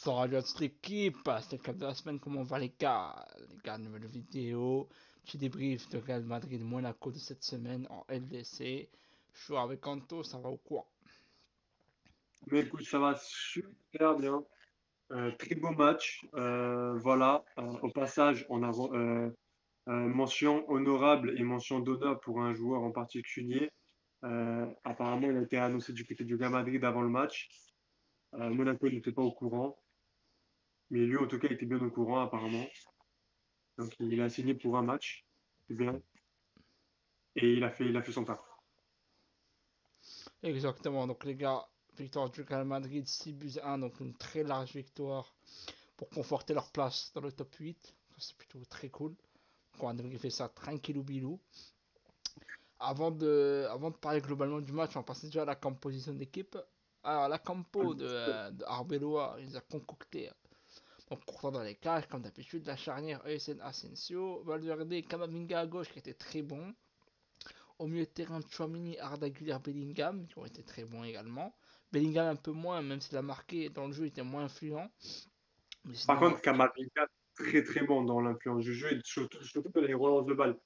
Salut à toute l'équipe, c'est le cap de la semaine, comment va les gars? Les gars, nouvelle vidéo, petit débrief de Real Madrid Monaco de cette semaine en LDC. Je suis avec Anto, ça va ou quoi? Mais écoute, ça va super bien. Très beau match. Voilà. Au passage, mention honorable et mention d'honneur pour un joueur en particulier. Apparemment, il a été annoncé du côté du Real Madrid avant le match. Monaco n'était pas au courant, mais lui, en tout cas, il était bien au courant apparemment. Donc, il a signé pour un match. C'est bien. Et il a fait son taf. Exactement, donc les gars, victoire du Real Madrid 6 buts à 1, donc une très large victoire pour conforter leur place dans le top 8. Ça, c'est plutôt très cool. Donc on a débriefé ça tranquillou bilou. Avant de parler globalement du match, on va passer déjà à la composition d'équipe. Alors la compo de Arbeloa, il les a concocté. Donc Courtois dans les cages, comme d'habitude, la charnière ESN Asensio, Valverde et Kamavinga à gauche qui étaient très bons. Au milieu de terrain, Chouamini, Arda Güler, Bellingham qui ont été très bons également. Bellingham un peu moins, même s'il a marqué dans le jeu, il était moins influent. Mais Par sinon, contre, Camavinga, très très bon dans l'influence du jeu et surtout dans les relances de balles.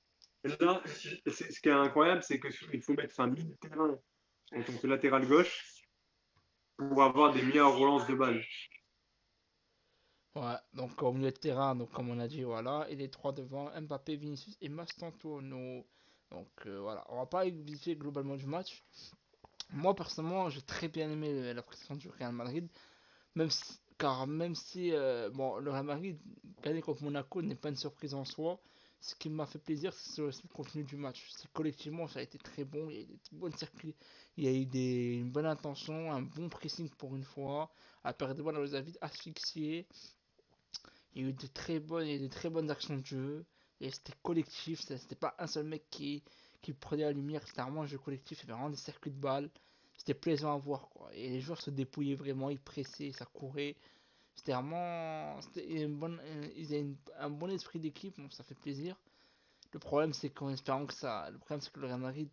Et là, ce qui est incroyable, c'est qu'il faut mettre un milieu de terrain en tant que latéral gauche pour avoir des meilleures relances de balles. ouais, donc au milieu de terrain, donc comme on a dit, voilà, et les trois devant, Mbappé, Vinicius et Mastantuono. Donc voilà, on va pas visiter globalement du match. Moi personnellement, j'ai très bien aimé la prestation du Real Madrid. Car même si bon, le Real Madrid gagner contre Monaco n'est pas une surprise en soi, ce qui m'a fait plaisir, c'est aussi le contenu du match. C'est collectivement, ça a été très bon. Il y a eu des bonnes circuits, il y a eu une bonne intention, un bon pressing pour une fois. À perdre de balles, on les a vite asphyxiés. Il y a eu de très bonnes actions de jeu. Et c'était collectif, c'était pas un seul mec qui prenait la lumière, c'était vraiment un jeu collectif, il y avait vraiment des circuits de balles. C'était plaisant à voir quoi. Et les joueurs se dépouillaient vraiment, ils pressaient, ça courait. C'était vraiment. Ils avaient un bon esprit d'équipe, donc ça fait plaisir. Le problème, c'est qu'en espérant que ça. Le problème, c'est que le Real Madrid,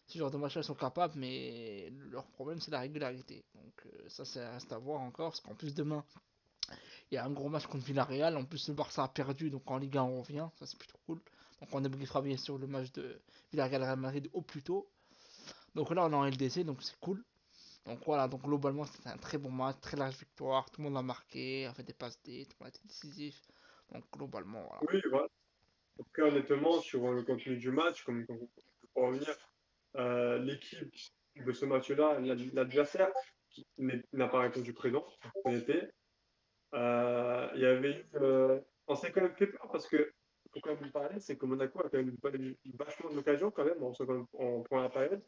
ce genre de matchs, ils sont capables, mais leur problème, c'est la régularité. Donc, ça, ça reste à voir encore, parce qu'en plus, demain, il y a un gros match contre Villarreal. En plus, le Barça a perdu, donc en Ligue 1, on revient. Ça, c'est plutôt cool. Donc, on débriefera bien sûr le match de Villarreal-Real Madrid au plus tôt. Donc là, on est en LDC, donc c'est cool. Donc voilà, donc globalement c'était un très bon match, très large victoire, tout le monde a marqué, a fait des passes D, tout le monde a été décisif. Donc globalement voilà. Oui, voilà. Après, honnêtement, sur le contenu du match, pour revenir, l'équipe de ce match-là, l'adversaire n'a pas répondu présent, en honnêteté. Il y avait eu, on s'est quand même fait peur parce que, faut quand même parler, c'est que Monaco a quand même eu vachement d'occasions quand même en première période.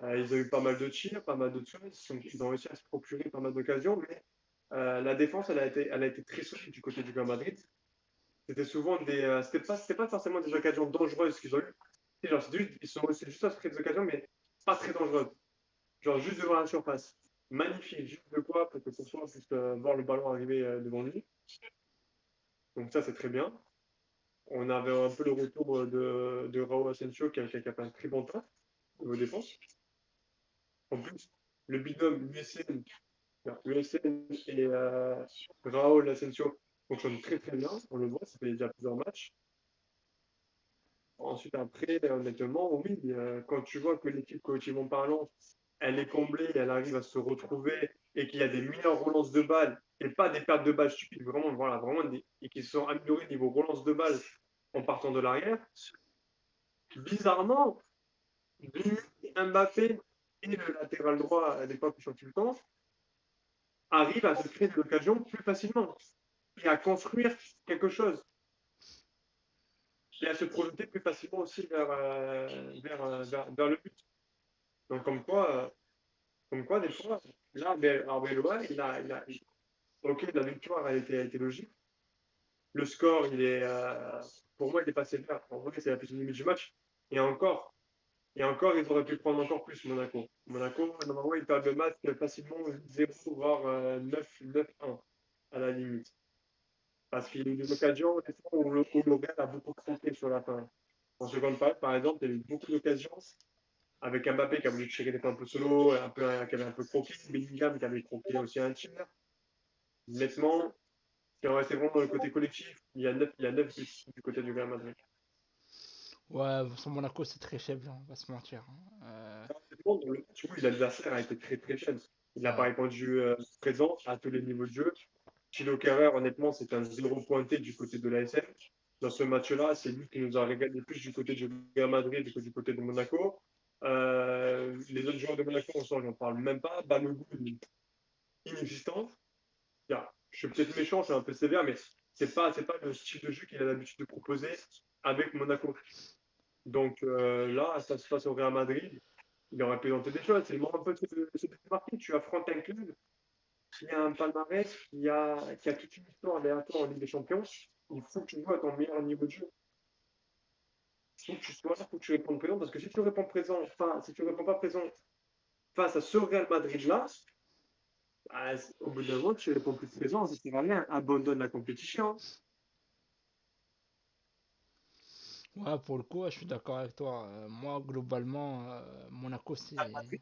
Ils ont eu pas mal de tirs, pas mal de choses, ils ont réussi à se procurer pas mal d'occasions, mais la défense, elle a été très solide du côté du Real Madrid. C'était pas forcément des occasions dangereuses qu'ils ont eues. Genre, ils sont réussi juste à se créer des occasions, mais pas très dangereuses. Genre, juste devant la surface. Magnifique, juste de quoi pour que Courtois puisse voir le ballon arriver devant lui. Donc ça, c'est très bien. On avait un peu le retour de Raúl Asensio qui a fait un très bon taf au niveau défense. En plus, le binôme USN et Raúl Asensio fonctionnent très très bien. On le voit, ça fait déjà plusieurs matchs. Ensuite, après, honnêtement, oui, quand tu vois que l'équipe, collectivement parlant, elle est comblée, elle arrive à se retrouver et qu'il y a des meilleures relances de balles et pas des pertes de balles stupides, vraiment, voilà, vraiment, et qui se sont améliorés niveau relance de balles en partant de l'arrière. Bizarrement, Vini, Mbappé et le latéral droit à l'époque sur tout le temps arrivent à se créer de l'occasion plus facilement et à construire quelque chose et à se projeter plus facilement aussi vers le but. Donc, comme quoi, des fois, là, Arbeloa, ok, la victoire a été logique. Le score, pour moi, il est passé vert. En vrai, c'est la plus limite du match. Et encore, ils auraient pu prendre encore plus Monaco. Monaco, normalement, ils perdent le match facilement 0, voire 9-1 à la limite. Parce qu'il y a eu des occasions, des fois, où le Real a beaucoup craqué sur la fin. En seconde période, par exemple, il y a eu beaucoup d'occasions avec Mbappé qui a voulu tirer des fois un peu solo, qui avait un peu croqué, Bellingham qui avait croqué aussi un tir. nettement, si on restait vraiment dans le côté collectif, il y a 9 buts du côté du Real Madrid. Ouais, sur Monaco, c'est très faible, hein, on va se mentir, hein. Honnêtement, dans le match, oui, l'adversaire a été très très faible. Il n'a pas Ouais. répondu présent à tous les niveaux de jeu. Thilo Kehrer, honnêtement, c'est un zéro pointé du côté de l'ASM. Dans ce match-là, c'est lui qui nous a régalé plus du côté du Real Madrid que du côté de Monaco. Les autres joueurs de Monaco, on sort, j'en parle même pas. Balogun, inexistant. Je suis peut-être méchant, je suis un peu sévère, mais c'est pas le style de jeu qu'il a l'habitude de proposer avec Monaco. Donc là, ça se passe au Real Madrid. Il aurait présenté des choses. C'est le moment un peu de se démarquer. Tu affrontes un club qui a un palmarès, qui a toute une histoire derrière toi en Ligue des Champions. Il faut que tu joues à ton meilleur niveau de jeu. Il faut que tu sois là, il faut que tu répondes présent. Parce que si tu réponds présent, enfin, si tu réponds pas présent face à ce Real Madrid-là, bah, au bout d'un moment, tu réponds plus présent, ça ne sert à rien. Abandonne la compétition. Ouais, pour le coup, ouais, je suis d'accord avec toi. Moi, globalement, Monaco, Real c'est. Madrid,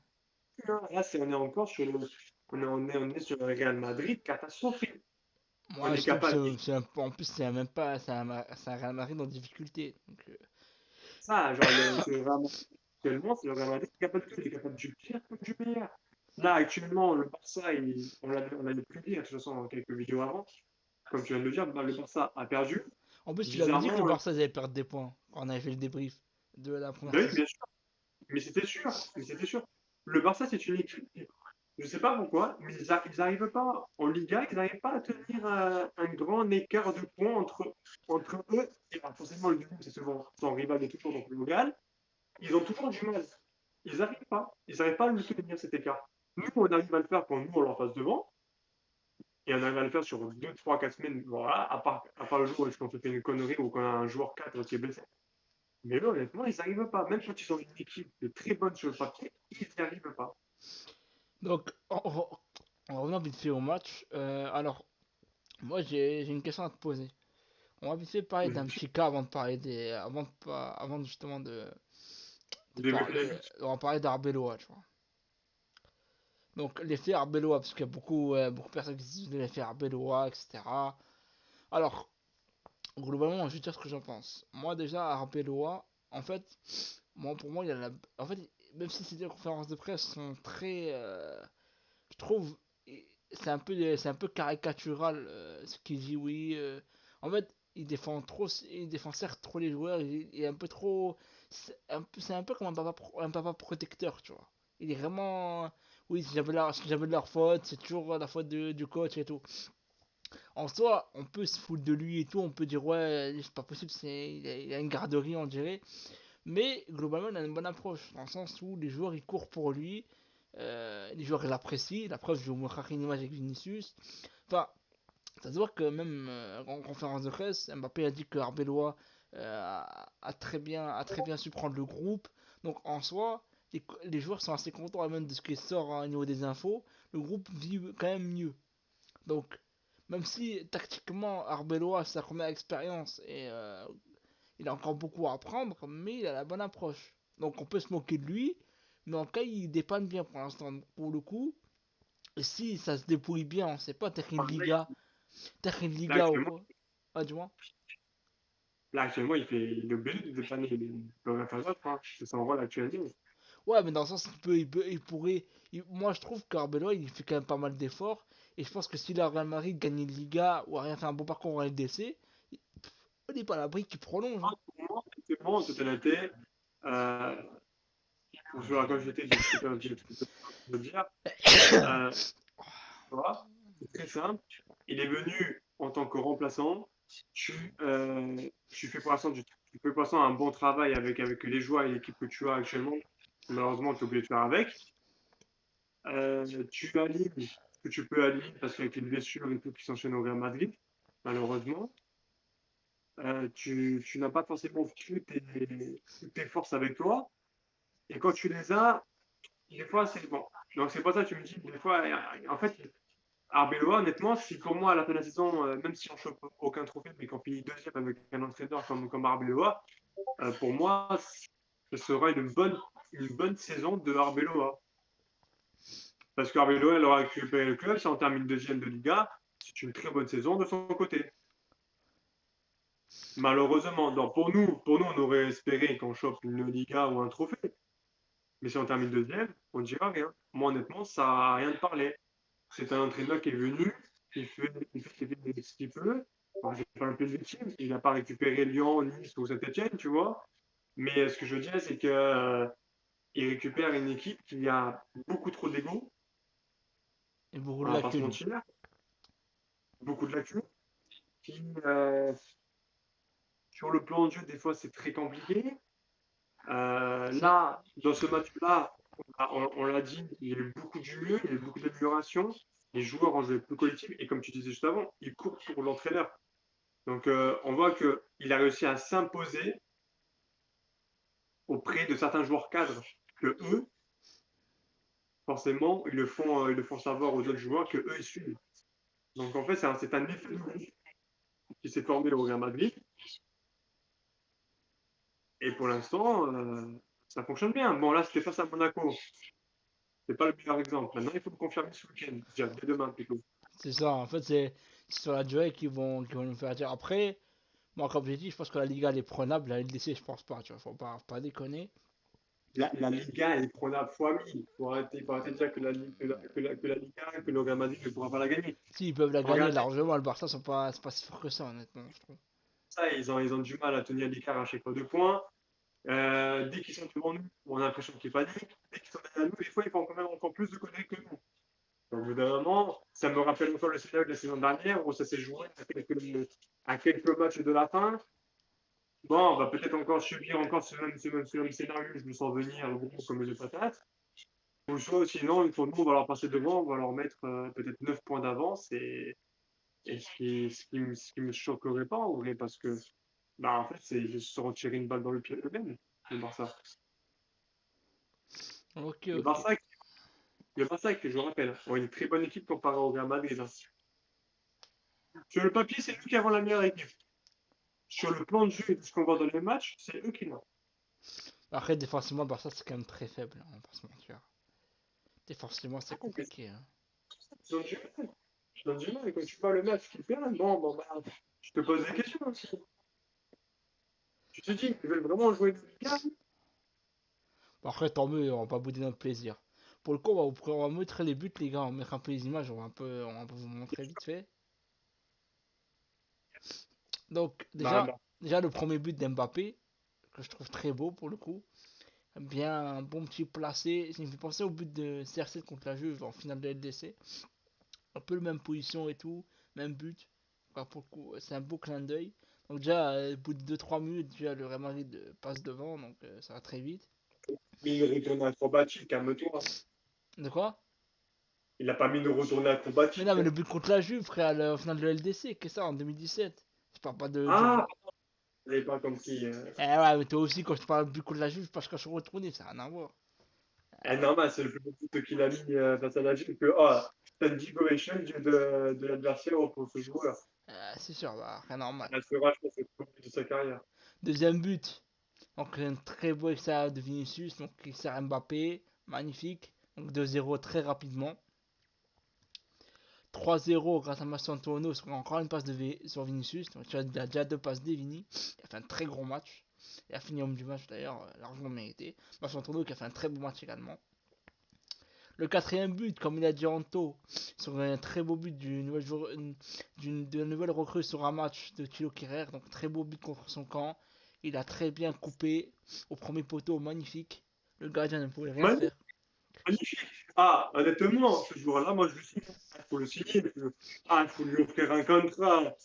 hein. Là, on est encore sur on est sur un Real Madrid catastrophique. On Moi, est je trouve que capable. en plus, c'est même pas. C'est un Real Madrid en difficulté. Donc, Ça, genre, ce Real Madrid, actuellement, c'est le Real Madrid qui est capable de tout. Il est capable du pire comme du meilleur. Là, actuellement, le Barça, on l'avait prédit, de toute façon, dans quelques vidéos avant. Comme tu viens de le dire, bah, le Barça a perdu. en plus, tu l'avais dit que le Bizarrement, Barça allait perdre des points quand on avait fait le débrief de la première bah oui, session. bien sûr. Mais c'était sûr. Mais c'était sûr. Le Barça, c'est une équipe. Je ne sais pas pourquoi, mais ils n'arrivent pas, en Liga, ils n'arrivent pas à tenir un grand écart de points entre eux. Et bah, forcément, le deuxième, c'est souvent son rival de toujours, donc le Real. Ils ont toujours du mal. Ils n'arrivent pas. Ils n'arrivent pas à le tenir cet écart. Nous, on arrive à le faire quand nous, on leur passe devant. Et on arrive à le faire sur 2, 3, 4 semaines. Voilà, à part le jour où on se fait une connerie ou qu'on a un joueur 4 qui est blessé. Mais eux, honnêtement, ils n'arrivent pas. Même quand ils ont une équipe de très bonne sur le papier, ils n'y arrivent pas. Donc, en revenant vite fait au match, alors, moi, j'ai une question à te poser. On va vite fait parler d'un petit cas avant de parler des. Avant justement de Développer parler. On va parler d'Arbeloa, tu vois. Donc, l'effet Arbeloa, parce qu'il y a beaucoup de personnes qui disent de l'effet Arbeloa, etc. Alors, globalement, je vais dire ce que j'en pense. Moi, déjà, Arbeloa, en fait, pour moi, il a en fait, même si ces conférences de presse sont très. Je trouve. C'est un peu caricatural ce qu'il dit, oui. En fait, il défend certes trop les joueurs, il est un peu trop. C'est un peu comme un papa protecteur, tu vois. Il est vraiment. Oui, si jamais de leur faute, c'est toujours la faute du coach et tout. En soi, on peut se foutre de lui et tout, on peut dire ouais, c'est pas possible, il a une garderie, on dirait. Mais globalement, il a une bonne approche, dans le sens où les joueurs ils courent pour lui, les joueurs ils l'apprécient. La preuve, je vais vous montrer une image avec Vinicius. Enfin, ça se voit que même en conférence de presse, Mbappé a dit que Arbeloa a très bien su prendre le groupe. Donc en soi, les joueurs sont assez contents même de ce qui sort au niveau des infos. Le groupe vit quand même mieux. Donc, même si tactiquement Arbeloa c'est sa première expérience et il a encore beaucoup à apprendre, mais il a la bonne approche. Donc on peut se moquer de lui, mais en tout cas il dépanne bien pour l'instant. Pour le coup, et si ça se débrouille bien, on sait pas, peut-être une Là, Liga ou actuellement, quoi. Ah, du moins. Là, actuellement, il est obligé de dépanner. Il peut rien faire d'autre. Hein. C'est son rôle actuellement. Ouais, mais dans le sens, il pourrait. Moi, je trouve qu'Arbeloa, il fait quand même pas mal d'efforts. Et je pense que si la Real Madrid gagne une Liga ou a rien fait un bon parcours en LDC, on n'est pas à l'abri qu'il prolonge, hein. Pour moi, actuellement, en toute honnêteté, euh, pour jouer à la j'étais de ce que tu veux dire, euh, voilà, c'est très simple. Il est venu en tant que remplaçant. Tu fais pour l'instant un bon travail avec les joueurs et l'équipe que tu as actuellement. Malheureusement, tu es obligé de faire avec. Tu alignes ce que tu peux aligner parce qu'avec les blessures et tout qui s'enchaînent au Real Madrid, malheureusement, tu n'as pas forcément toutes tes forces avec toi. Et quand tu les as, des fois, c'est bon. Donc, c'est pour ça que tu me dis, des fois, en fait, Arbeloa, honnêtement, si pour moi, à la fin de la saison, même si on ne chope aucun trophée, mais qu'on finit deuxième avec un entraîneur comme Arbeloa, pour moi, ce sera une bonne saison de Arbeloa. Parce qu'Arbeloa, elle aura récupéré le club, si on termine deuxième de Liga, c'est une très bonne saison de son côté. Malheureusement, non, pour nous, on aurait espéré qu'on chope une Liga ou un trophée. Mais si on termine deuxième, on ne dira rien. Moi, honnêtement, ça n'a rien de parler. C'est un entraîneur qui est venu, il fait ce qu'il peut. Enfin, j'ai pas un peu de victime. Il n'a pas récupéré Lyon, Nice ou Saint-Etienne, tu vois. Mais ce que je veux dire, c'est que il récupère une équipe qui a beaucoup trop d'ego, Et beaucoup on de va pas se lacunes. mentir, beaucoup de lacunes, qui, sur le plan de jeu, des fois, c'est très compliqué. C'est Là, dans ce match-là, on l'a dit, il y a eu beaucoup du mieux, il y a eu beaucoup d'amélioration. Les joueurs ont joué plus collectif et comme tu disais juste avant, ils courent pour l'entraîneur. Donc on voit qu'il a réussi à s'imposer auprès de certains joueurs cadres que eux, forcément, ils le font savoir aux autres joueurs que eux ils suivent. Donc en fait, c'est un effet de groupe qui s'est formé au Real Madrid et pour l'instant, ça fonctionne bien. Bon là, c'était face à Monaco, c'est pas le meilleur exemple. Maintenant, il faut le confirmer ce week-end, dès demain plutôt. c'est ça, en fait, c'est sur la durée qu'ils vont nous faire dire. Après, moi, comme j'ai dit, je pense que la Liga elle est prenable, la LDC, je pense pas, tu vois, faut pas déconner. La Liga, elle est prenable fois 1000. Faut arrêter de dire que la Liga, que le Real Madrid ne pourra pas la gagner. Si, ils peuvent la gagner Regardez, largement, le Barça, c'est pas si fort que ça, honnêtement, je trouve. ça, ils ont du mal à tenir l'écart à chaque fois de points. Dès qu'ils sont devant nous, on a l'impression qu'ils paniquent. Dès qu'ils sont derrière nous, des fois, ils font quand même encore plus de conneries que nous. Donc, au bout d'un moment, ça me rappelle encore le scénario de la saison dernière où ça s'est joué à quelques matchs de la fin. Bon, on va peut-être encore subir encore ce même scénario. Je me sens venir gros comme des patates. Ou soit, sinon, pour nous, on va leur passer devant, on va leur mettre peut-être 9 points d'avance. Et ce qui me choquerait pas, en vrai, parce que, bah, en fait, c'est juste se retirer une balle dans le pied eux-mêmes, le Barça. Ok, Le ok. Barça, le Barça, que je rappelle, ont une très bonne équipe comparée au Real Madrid, hein. Sur le papier, c'est eux qui avons la meilleure équipe. Sur le plan de jeu et de ce qu'on voit dans les matchs, c'est eux qui l'ont. Après, défensivement, le Barça, c'est quand même très faible, on va pas se mentir. Défensivement, c'est Ah, mais compliqué, hein. ils ont du mal. Ils ont du mal. Et quand tu vois le match qu'ils perdent, bon, bah, je te pose des questions aussi. Tu te dis, ils veulent vraiment jouer le Liga? Bon, après, tant mieux, on va pas bouder notre plaisir. Pour le coup, on va montrer les buts, les gars, on va mettre un peu les images, on va un peu vous montrer vite fait. Donc, Bah, déjà, bah, déjà le premier but d'Mbappé, que je trouve très beau pour le coup. Bien, un bon petit placé. Ça me fait penser au but de CR7 contre la Juve en finale de LDC. Un peu la même position et tout, même but. Enfin, pour le coup, c'est un beau clin d'œil. Donc déjà, au bout de 2-3 minutes, déjà, le Real Madrid passe devant, donc ça va très vite. mis une retournée acrobatique, calme-toi. De quoi? Il n'a pas mis une retournée Mais non, acrobatique, mais hein. le but contre la Juve, frère, au final de LDC, qu'est-ce que ça, en 2017? Je parle pas de... Ah, vous n'avez pas compris. Eh ouais, mais toi aussi, quand je parle de but contre la Juve, parce que je suis retourné, ça n'a rien à voir. Normal, c'est le plus beau but qu'il a mis face à la Juve que, oh, standing ovation de l'adversaire pour ce joueur. C'est sûr, bah, rien normal. Elle sera, je pense, le plus beau but de sa carrière. Deuxième but, donc un très beau extérieur de Vinicius, donc il sert Mbappé, magnifique. Donc 2-0 très rapidement. 3-0 grâce à Massi Antonio sur encore une passe sur Vinicius. Donc il a déjà deux passes des Vini. Il a fait un très gros match. Il a fini homme du match d'ailleurs, largement mérité. Massi Antonio qui a fait un très beau match également. Le quatrième but, comme il a dit Anto, sur un très beau but de nouvelle recrue sur un match de Thilo Kerrer. Donc très beau but contre son camp. Il a très bien coupé au premier poteau, magnifique. Le gardien ne pouvait rien faire. Magnifique. Ah, honnêtement, ce joueur-là, moi, je le signe. Il faut le signer. Il faut lui offrir un contrat.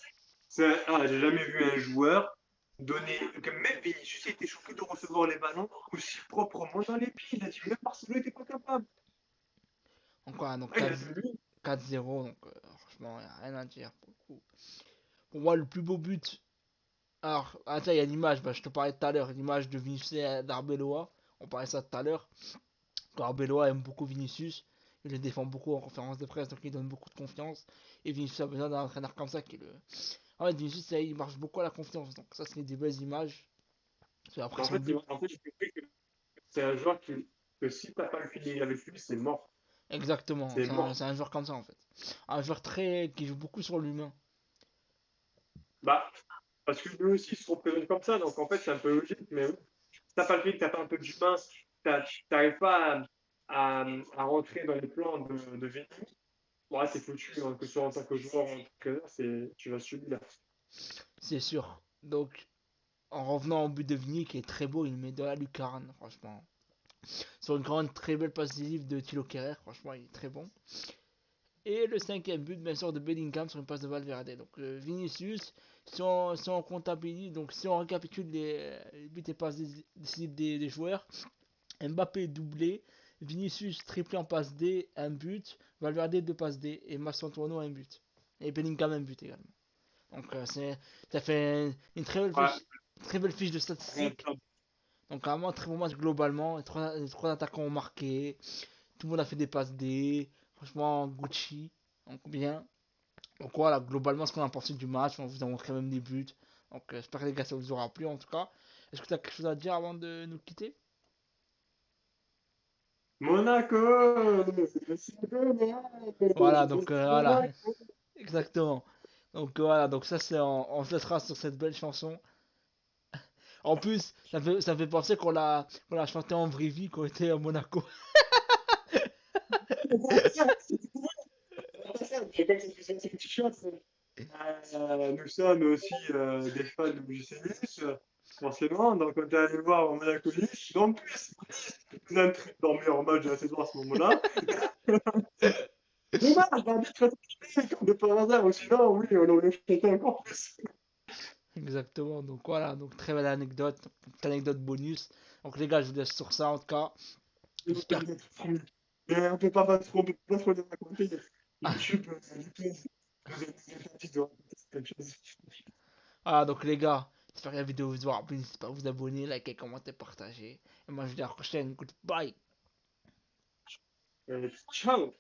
J'ai jamais vu un joueur donner. Que même Vinicius a été choqué de recevoir les ballons aussi proprement dans les pieds. Il a dit même Barcelone n'était pas capable. Encore donc Il a dit lui. 4-0, donc franchement, il n'y a rien à dire pour le coup. Pour moi, le plus beau but. Alors, attends, il y a l'image, bah, je te parlais tout à l'heure, l'image de Vinicius et d'Arbeloa. On parlait ça tout à l'heure. Arbeloa aime beaucoup Vinicius. Il le défend beaucoup en conférence de presse, donc il donne beaucoup de confiance. Et Vinicius a besoin d'un entraîneur comme ça qui le. En fait, Vinicius, il marche beaucoup à la confiance. Donc, ça, c'est des belles images. Après En son fait, but. j'ai compris que c'est un joueur que si tu n'as pas le feeling avec lui, c'est mort. Exactement, C'est mort. c'est un joueur comme ça en fait. Un joueur qui joue beaucoup sur l'humain. Bah, parce que lui aussi, il se représente comme ça, donc en fait, c'est un peu logique, mais oui. Si t'as pas le fait que t'as pas un peu d'humain, t'arrives pas à rentrer dans les plans de Vini, ouais, c'est foutu, hein, que ce soit en tant que joueur ou en tant que tu vas subir. C'est sûr. Donc, en revenant au but de Vigny qui est très beau, il met de la lucarne, franchement. Sur une grande, très belle passe décisive de Thilo Kerrer, franchement, il est très bon. Et le cinquième but, bien sûr, de Bellingham sur une passe de Valverde. Donc, Vinicius, si on comptabilise, donc si on récapitule les buts et passes décisives des joueurs, Mbappé doublé, Vinicius triplé en passe D, un but, Valverde deux passes D, et Massantuono un but. Et Bellingham un but également. Donc, ça fait une Ouais, très belle fiche de rien statistiques. de Donc vraiment un très bon match globalement. Les trois attaquants ont marqué. Tout le monde a fait des passes D. Franchement, Gucci. Donc bien. Donc voilà, globalement ce qu'on a pensé du match. On vous a montré même des buts. Donc j'espère que les gars ça vous aura plu en tout cas. Est-ce que tu as quelque chose à dire avant de nous quitter? Monaco! Voilà, donc voilà. Monaco! Exactement. Donc voilà, donc ça c'est on se laissera sur cette belle chanson. En plus, ça fait penser qu'on l'a chanté en vraie vie quand on était à Monaco. Nous sommes aussi des fans de Mucinex, forcément. Donc, on est allé voir Monaco Nice. En plus, nous avons dans le meilleur match de la saison à ce moment-là. Dommage, l'arbitre a été comme de par hasard, ou sinon, oui, on aurait fait encore plus. Exactement, donc voilà, donc très belle anecdote, petite anecdote bonus. Donc les gars, je vous laisse sur ça en tout cas. J'espère. Mais on peut pas trop les raconter. YouTube, nous a interdit de raconter cette chose. Voilà, donc les gars, j'espère que la vidéo vous aura plu. N'hésitez pas à vous abonner, liker, commenter, partager. Et moi je vous dis à la prochaine. Goodbye. Ciao!